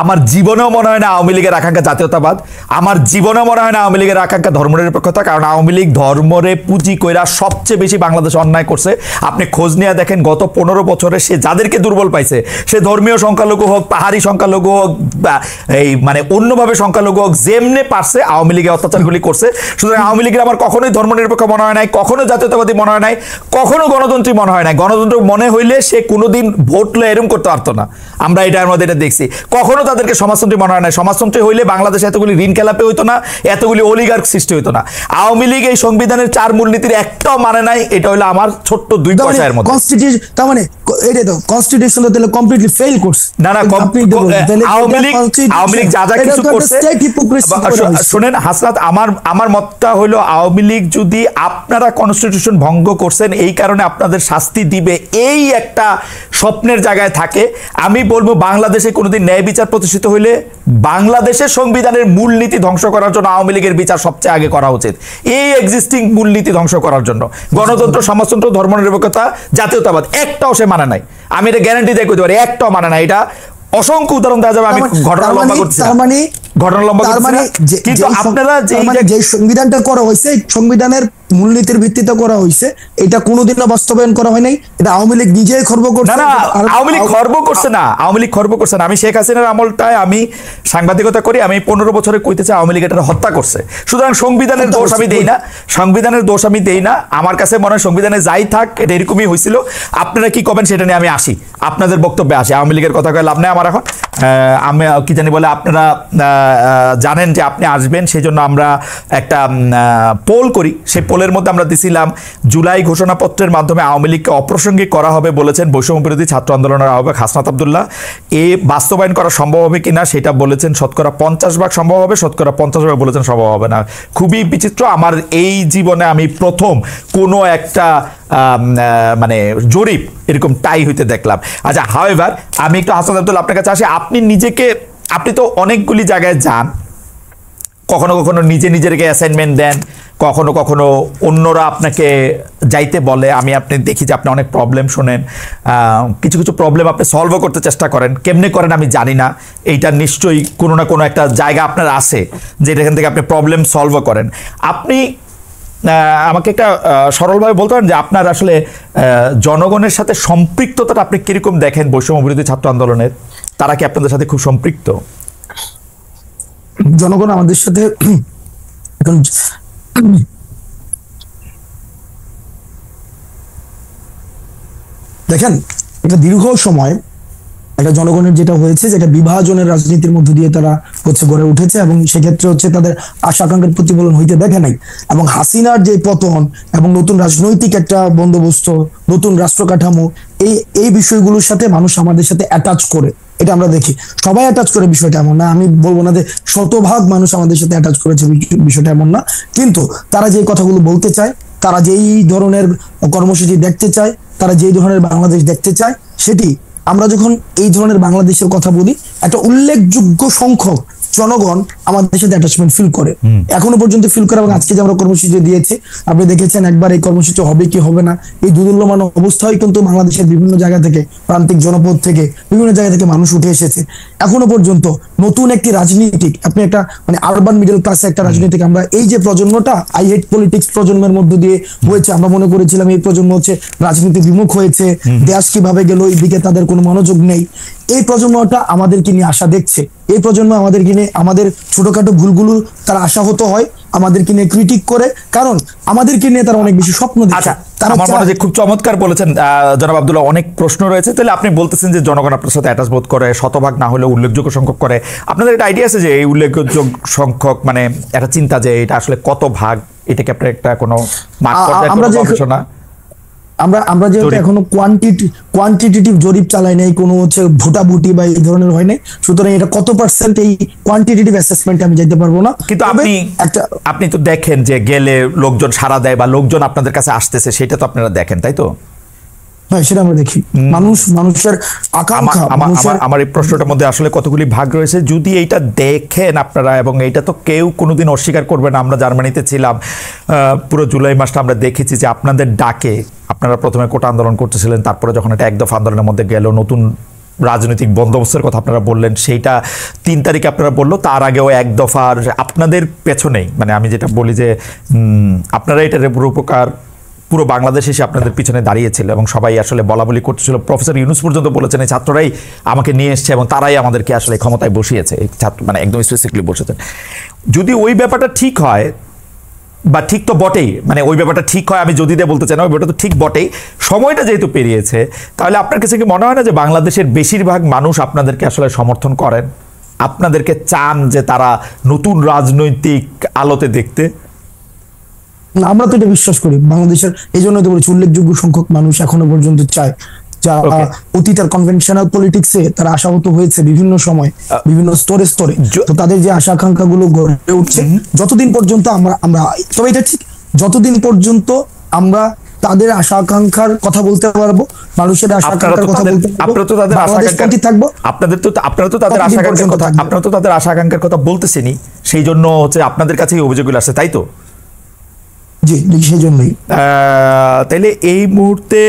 আমার জীবনেও মনে হয় না আওয়ামী লীগের আকাঙ্ক্ষা জাতীয়তাবাদ, আমার জীবনেও মনে হয় না আওয়ামী লীগের আকাঙ্ক্ষা ধর্মনিরপেক্ষতা। কারণ আওয়ামী লীগ ধর্মরে পুঁজি কইরা সবচেয়ে বেশি বাংলাদেশে অন্যায় করছে। আপনি খোঁজ নিয়ে দেখেন গত 15 বছরে সে যাদেরকে দুর্বল পাইছে, সে ধর্মীয় সংখ্যালঘু হোক, পাহাড়ি সংখ্যালঘু হোক, এই মানে অন্যভাবে সংখ্যালঘু হোক, যেমনে পারছে আওয়ামী লীগের অত্যাচারগুলি করছে। সুতরাং আওয়ামী লীগের আমার কখনোই ধর্মনিরপেক্ষ মনে হয় নাই, কখনো জাতীয়তাবাদী মনে হয় নাই, কখনো গণতন্ত্রী মনে হয় নাই। গণতন্ত্র মনে হইলে সে কোনোদিন ভোট লয়ে এরকম করতে পারতো না। আমরা এটার মধ্যে এটা দেখছি। কখনো তাদেরকে সমাজতন্ত্রী মনে হয় নাই। সমাজতন্ত্রী হইলে বাংলাদেশে এতগুলি ঋণ খেলাপি হইতো না, এতগুলি অলিগার্ক সৃষ্টি হইতো না। আওয়ামী লীগ এই সংবিধানের 4 মূলনীতির একটাও মানে নাই। এটা হলো আমার ছোট্ট 2 পয়সার মধ্যে। কনস্টিটিউশন তার মানে এটা তো কনস্টিটিউশন তাহলে কমপ্লিটলি ফেল করছে। না না, আওয়ামী লীগ যা যা কিছু করছে, শুনেন হাসনাত, আমার মতটা হলো আওয়ামী লীগ যদি আপনারা কনস্টিটিউশন ভঙ্গ করছেন এই কারণে আপনাদের শাস্তি দিবে, এই একটা স্বপ্নের জায়গায় থাকে, আমি বলবো বাংলাদেশে কোনোদিন ন্যায় বিচার প্রতিষ্ঠিত হইলে বাংলাদেশের সংবিধানের মূলনীতি ধ্বংস করার জন্য আওয়ামী লীগের বিচার সবচেয়ে আগে করা উচিত। এই এক্সিস্টিং মূলনীতি ধ্বংস করার জন্য গণতন্ত্র, সমাজতন্ত্র, ধর্মনিরপেক্ষতা, জাতীয়তাবাদ একটাও সে মানে নাই। আমি এটা গ্যারান্টি দিয়ে কইতে পারি, একটাও মানে নাই। এটা অসংখ্য উদাহরণ দেওয়া যাবে। আমি ঘটনা লম্বা করছি, কিন্তু আপনারা যে সংবিধানটা করা হয়েছে, সংবিধানের মূলনীতির ভিত্তিতে করা হয়েছে, এটা কোনোদিনও বাস্তবায়ন করা হয় নাই। এটা আওয়ামী লীগ নিজেই খর্ব করছে। না, আওয়ামী লীগ খর্ব করছে না, আওয়ামী লীগ খর্ব করছে না। আমি শেখ হাসিনার আমলটায় আমি সাংবাদিকতা করি, আমি 15 বছরে কইতেছি আওয়ামী লীগ এটা হত্যা করছে। সুতরাং সংবিধানের দোষ আমি দেই না, সংবিধানের দোষ আমি দেই না। আমার কাছে মনে হয় সংবিধানে যাই থাক এটা এরকমই হয়েছিল। আপনারা কি করবেন সেটা নিয়ে আমি আসি, আপনাদের বক্তব্যে আসি। আওয়ামী লীগের কথা কয়ে লাভ নেই আমার এখন। আমি কি জানি বলে, আপনারা জানেন যে আপনি আসবেন, সেই জন্য আমরা একটা পোল করি। সেই পোলের মধ্যে আমরা দিছিলাম জুলাই ঘোষণাপত্রের মাধ্যমে আওয়ামী লীগকে অপ্রাসঙ্গিক করা হবে বলেছেন বৈষম্য বিরোধী ছাত্র আন্দোলনের আহ্বায়ক হাসনাত আব্দুল্লাহ। এ বাস্তবায়ন করা সম্ভব হবে কিনা সেটা বলেছেন শতকরা 50% সম্ভব হবে, শতকরা 50% বলেছেন সম্ভব হবে না। খুবই বিচিত্র। আমার এই জীবনে আমি প্রথম কোনো একটা মানে জরিপ এরকম টাই হইতে দেখলাম। আচ্ছা, হাওয়েভার আমি একটু হাসনাত আব্দুল্লাহ আপনার কাছে আসি। আপনি তো অনেকগুলি জায়গায় যান, কখনো কখনো নিজেকে অ্যাসাইনমেন্ট দেন, কখনো কখনো অন্যরা আপনাকে যাইতে বলে। আমি আপনি দেখি যে আপনি অনেক প্রবলেম শোনেন, কিছু কিছু প্রবলেম আপনি সলভও করতে চেষ্টা করেন। কেমনে করেন আমি জানি না, এইটা নিশ্চয়ই কোনো না কোনো একটা জায়গা আপনার আছে যেখান থেকে আপনি প্রবলেম সলভও করেন। আপনি আমাকে একটা সরলভাবে বলতে পারেন যে আপনার আসলে জনগণের সাথে সম্পৃক্ততাটা আপনি কিরকম দেখেন বৈষম্য বিরোধী ছাত্র আন্দোলনের? তারা কি আপনাদের সাথে খুব সম্পৃক্ত? জনগণ আমাদের সাথে এখন দেখেন, একটা দীর্ঘ সময় একটা জনগণের যেটা হয়েছে, যেটা বিভাজনের রাজনীতির মধ্য দিয়ে তারা গড়ে উঠেছে, এবং সেক্ষেত্রে তাদের আশা আকাঙ্ক্ষার প্রতিফলন হইতে দেখে নাই। এবং হাসিনার যে পতন এবং নতুন রাজনৈতিক একটা বন্দোবস্ত, নতুন রাষ্ট্র কাঠামো, এই বিষয়গুলোর সাথে মানুষ আমাদের সাথে অ্যাটাচ করে, এটা আমরা দেখি। সবাই অ্যাটাচ করে বিষয়টা এমন না, আমি বলবো না যে শতভাগ মানুষ আমাদের সাথে অ্যাটাচ করেছে, বিষয়টা এমন না। কিন্তু তারা যে কথাগুলো বলতে চায়, তারা যেই ধরনের কর্মসূচি দেখতে চায়, তারা যেই ধরনের বাংলাদেশ দেখতে চায়, সেটি আমরা যখন এই ধরনের বাংলাদেশের কথা বলি, একটা উল্লেখযোগ্য সংখ্যক জনগণ আমাদের সাথে অ্যাটাচমেন্ট ফিল করে, এখনো পর্যন্ত ফিল করে। এবং আজকে যে আমরা কর্মসূচি দিয়েছি, আপনি দেখেছেন একবার এই কর্মসূচি হবে কি হবে না, এই দুর্দুল্যমান অবস্থায় কিন্তু বাংলাদেশের বিভিন্ন জায়গা থেকে, প্রান্তিক জনপদ থেকে, বিভিন্ন জায়গা থেকে মানুষ উঠে এসেছে। এখনো পর্যন্ত নতুন একটি রাজনীতিক, আপনি একটা মানে আরবান মিডল ক্লাসে একটা রাজনীতিক, আমরা এই যে প্রজন্মটা আই হেট পলিটিক্স প্রজন্মের মধ্য দিয়ে হয়েছে, আমরা মনে করেছিলাম এই প্রজন্ম রাজনীতি বিমুখ হয়েছে, দেশ কিভাবে গেল এই দিকে তাদের কোনো মনোযোগ নেই। এই প্রজন্মটা আমাদেরকে নিয়ে আশা দেখছে, এই প্রজন্ম আমাদেরকে নিয়ে আমাদের ছোটখাটো ভুলগুলো তারা আশাহত হয়, আমাদেরকে নিয়ে ক্রিটিক করে, কারণ আমাদেরকে নিয়ে তারা অনেক বেশি স্বপ্ন দেখে। আমার মনে হয় খুব চমৎকার বলেছেন জনাব আব্দুল্লাহ। অনেক প্রশ্ন রয়েছে। তাহলে আপনি বলতেছেন যে জনগণ আপনার সাথে অ্যাটাচ বোধ করে, শতভাগ না হলেও উল্লেখযোগ্য সংখ্যক করে। আপনাদের একটা আইডিয়া আছে যে এই উল্লেখযোগ্য সংখ্যক মানে একটা চিন্তা যে এটা আসলে কত ভাগ, এটাকে আপনার একটা কোনো আমরা যেহেতু এখনো কোয়ান্টিটেটিভ জরিপ চালাই নাই, কোনো ভোটাভুটি বা এই ধরনের হয় নাই, সুতরাং এটা কত পার্সেন্ট এই কোয়ান্টিটেটিভ অ্যাসেসমেন্টে আমি যেতে পারবো না। কিন্তু আপনি তো দেখেন যে গেলে লোকজন সাড়া দেয় বা লোকজন আপনাদের কাছে আসতেছে, সেটা তো আপনারা দেখেন, তাই তো? হ্যাঁ, সেটা আমরা দেখি। মানুষের আকাঙ্ক্ষা। আমার এই প্রশ্নটার মধ্যে আসলে কতগুলি ভাগ রয়েছে যদি এইটা দেখেন আপনারা, এবং এইটা তো কেউ কোনোদিন অস্বীকার করবে না। আমরা জার্মানিতে ছিলাম, পুরো জুলাই মাসটা আমরা দেখেছি যে আপনাদের ডাকে আপনারা প্রথমে কোটা আন্দোলন করতেছিলেন, তারপরে যখন এটা এক দফা আন্দোলনের মধ্যে গেল, নতুন রাজনৈতিক বন্দোবস্তের কথা আপনারা বললেন, সেইটা 3 তারিখে আপনারা বললো, তার আগেও এক দফার আপনাদের পেছনেই, মানে আমি যেটা বলি যে আপনারা এটার উপকার পুরো বাংলাদেশ এসে আপনাদের পিছনে দাঁড়িয়েছিল এবং সবাই আসলে বলা বলি করতেছিল। প্রফেসর ইউনূস পর্যন্ত বলেছেন এই ছাত্ররাই আমাকে নিয়ে এসছে এবং তারাই আমাদেরকে আসলে ক্ষমতায় বসিয়েছে, এই ছাত্র মানে একদম স্পেসিফিকলি বসেছেন। যদি ওই ব্যাপারটা ঠিক হয়, বা ঠিক তো বটেই, মানে ওই ব্যাপারটা ঠিক হয়, আমি যদি বলতে চাই না, ওই ব্যাপারটা তো ঠিক বটেই, সময়টা যেহেতু পেরিয়েছে, তাহলে আপনার কাছে কি মনে হয় না যে বাংলাদেশের বেশিরভাগ মানুষ আপনাদেরকে আসলে সমর্থন করেন, আপনাদেরকে চান যে তারা নতুন রাজনৈতিক আলোতে দেখতে? আমরা তো এটা বিশ্বাস করি, বাংলাদেশের এই জন্য তো বলেছি উল্লেখযোগ্য সংখ্যক মানুষ এখনো পর্যন্ত চায়, যারা অতীতের কনভেনশনাল পলিটিক্সে তারা আশাহত হয়েছে বিভিন্ন সময় বিভিন্ন স্তরে স্তরে, তো তাদের যে আশা আকাঙ্ক্ষা গুলো গড়ে উঠছে, যতদিন পর্যন্ত আমরা তবে এটা ঠিক, যতদিন পর্যন্ত আমরা তাদের আশা আকাঙ্ক্ষার কথা বলতে পারবো, মানুষের আশা আকাঙ্ক্ষার কথা বলতে পারবো, আপনারা তো তাদের আশা আকাঙ্ক্ষার কথা বলতেছেনই, সেই জন্য হচ্ছে আপনাদের কাছে অভিযোগগুলো আসছে, তাই তো? জি, সেই জন্যই। তাইলে এই মুহূর্তে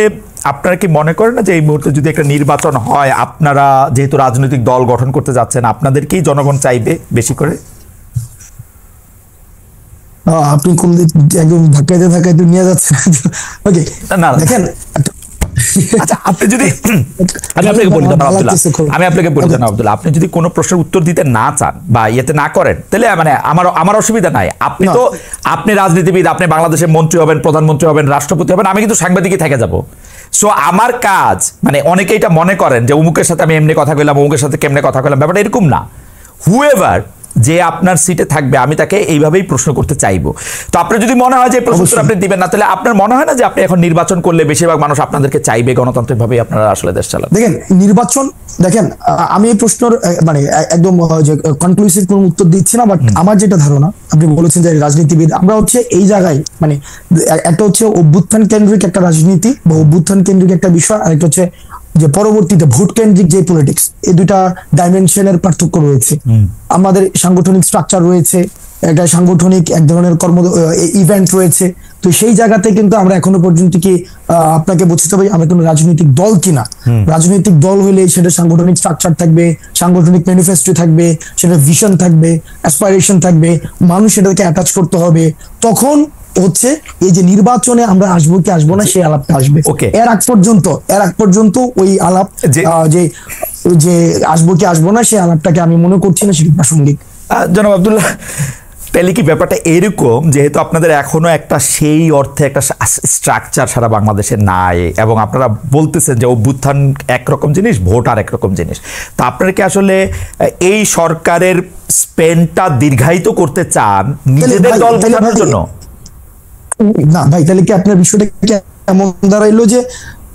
আপনারা কি মনে করেন না যে এই মুহূর্তে যদি একটা নির্বাচন হয়, আপনারা যেহেতু রাজনৈতিক দল গঠন করতে যাচ্ছেন, আপনাদেরকেই জনগণ চাইবে বেশি করে? আপনি কোন একদম ধাক্কাইতে নিয়ে যাচ্ছেন। ওকে, না দেখেন, আচ্ছা, আপনি যদি আমি আপনাকে বলি আব্দুল্লাহ, আপনি যদি কোনো প্রশ্নের উত্তর দিতে না চান বা ইয়েতে না করেন, তাহলে মানে আমার অসুবিধা নাই। আপনি রাজনীতিবিদ, আপনি বাংলাদেশের মন্ত্রী হবেন, প্রধানমন্ত্রী হবেন, রাষ্ট্রপতি হবেন, আমি কিন্তু সাংবাদিকই থেকে যাব। সো আমার কাজ, মানে অনেকে এটা মনে করেন যে অমুকের সাথে আমি এমনি কথা কইলাম, অমুকের সাথে কেমনে কথা কইলাম, ব্যাপারটা এরকম না। হুএভার যে আপনার সিটে থাকবে, আমি তাকে এইভাবেই প্রশ্ন করতে চাইবো। তো আপনার যদি মনে হয় যে প্রশ্ন আপনি দিবেন না, তাহলে আপনার মনে হয় না যে আপনি এখন নির্বাচন করলে বেশিরভাগ মানুষ আপনাদেরকে চাইবে, গণতান্ত্রিকভাবেই আপনারা আসলে দেশ চালান? দেখেন, নির্বাচন, দেখেন আমি এই প্রশ্নের মানে একদম যে কনক্লুসিভ কোনো উত্তর দিচ্ছি না, বাট আমার যেটা ধারণা, আপনি বলেছেন যে রাজনীতিবিদ, আমরা হচ্ছে এই জায়গায় মানে একটা হচ্ছে অভ্যুত্থান কেন্দ্রিক একটা রাজনীতি বা অভ্যুত্থান কেন্দ্রিক একটা বিষয়, আর একটা হচ্ছে যে পরবর্তীতে ভোট কেন্দ্রিক যে পলিটিক্স, এই দুটা ডাইমেনশনের পার্থক্য রয়েছে। আমাদের সাংগঠনিক স্ট্রাকচার রয়েছে, একটা সাংগঠনিক এক ধরনের ইভেন্ট রয়েছে, তো সেই জায়গাতে কিন্তু আমরা এখনো পর্যন্ত কি আপনাকে বুঝতে হবে আমরা কোনো রাজনৈতিক দল কিনা। রাজনৈতিক দল হলে সেটা সাংগঠনিক স্ট্রাকচার থাকবে, সাংগঠনিক ম্যানিফেস্টো থাকবে, সেটা ভিশন থাকবে, অ্যাসপাইরেশন থাকবে, মানুষ সেটাকে অ্যাটাচ করতে হবে। তখন হচ্ছে এই যে নির্বাচনে আমরা আসবো কি আসবো না, সেই আলাপটা আসবে। এর আগ পর্যন্ত ওই আলাপ যে আসবো কি আসবো না, সেই আলাপটাকে আমি মনে করছি না সেটা প্রাসঙ্গিক। জনাব আব্দুল্লাহ, তাহলে কি ব্যাপারটা এরকম, যেহেতু আপনাদের এখনো একটা সেই অর্থে একটা স্ট্রাকচার সারা বাংলাদেশে নাই, এবং আপনারা বলতেছেন যে অভ্যুত্থান একরকম জিনিস, ভোট আর একরকম জিনিস, তো আপনারা কি আসলে এই সরকারের স্পেনটা দীর্ঘায়িত করতে চান নিজেদের দল বোঝানোর জন্য? না ভাই, তাহলে কি আপনার বিষয়টা এমন দাঁড়াইলো যে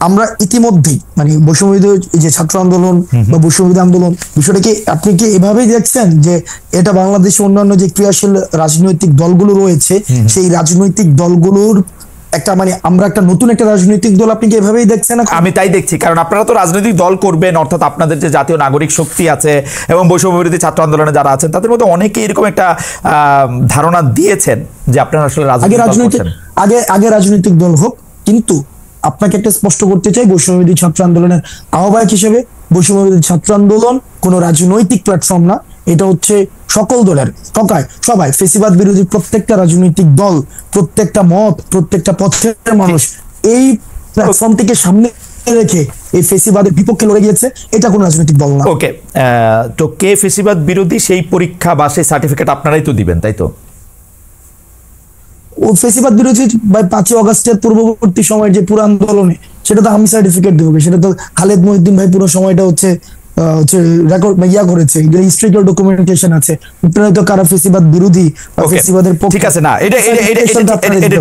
আমরা ইতিমধ্যেই মানে বৈষম্যবিরোধী যে ছাত্র আন্দোলন বা বৈষম্যবিরোধী আন্দোলন, বিষয়টা কি আপনি কি এভাবেই দেখছেন যে এটা বাংলাদেশে অন্যান্য যে ক্রিয়াশীল রাজনৈতিক দলগুলো রয়েছে, সেই রাজনৈতিক দলগুলোর একটা মানে আমরা একটা নতুন একটা রাজনৈতিক দল, আপনি কি এভাবেই দেখছেন? আমি তাই দেখছি, কারণ আপনারা তো রাজনৈতিক দল করবেন, অর্থাৎ আপনাদের যে জাতীয় নাগরিক শক্তি আছে এবং বৈষম্যবিরোধী ছাত্র আন্দোলনে যারা আছেন, তাদের মধ্যে অনেকে এরকম একটা ধারণা দিয়েছেন যে আপনারা আসলে আগে রাজনৈতিক দল হোক, কিন্তু আপনাকে একটা স্পষ্ট করতে চাই, বৈষম্যবিরোধী ছাত্র আন্দোলনের আহ্বায়ক হিসেবে বৈষম্যবিরোধী ছাত্র আন্দোলন কোন রাজনৈতিক প্ল্যাটফর্ম না, এটা হচ্ছে সকল দলের সবাই ফেসিবাদ বিরোধী প্রত্যেকটা রাজনৈতিক দল, প্রত্যেকটা মত, প্রত্যেকটা পথের মানুষ এই প্ল্যাটফর্মটিকে সামনে রেখে এই ফেসিবাদের বিপক্ষে লড়ে গিয়েছে, এটা কোন রাজনৈতিক দল না। ওকে, তো কে ফেসিবাদ বিরোধী সেই পরীক্ষা বা সেই সার্টিফিকেট আপনারাই তো দিবেন, তাই তো? ও ফেসিবাদ বিরোধী 5ই অগাস্টের পূর্ববর্তী সময়ের যে পুরো আন্দোলনে, সেটা তো আমি সার্টিফিকেট দেবো, সেটা তো খালেদ মহিউদ্দিন ভাই পুরো সময়টা হচ্ছে রেকর্ড করেছে, হিস্ট্রিক্যাল ডকুমেন্টেশন আছে। আপনারা তো কারা ফেসিবাদ বিরোধী বা ফেসিবাদের পক্ষে, ঠিক আছে, না এটা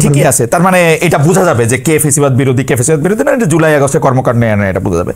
ঠিকই আছে, তার মানে এটা বোঝা যাবে যে কে ফেসিবাদ বিরোধী কে ফেসিবাদ বিরোধী না, এটা জুলাই আগস্টের কর্মকাণ্ড এটা বোঝা যাবে।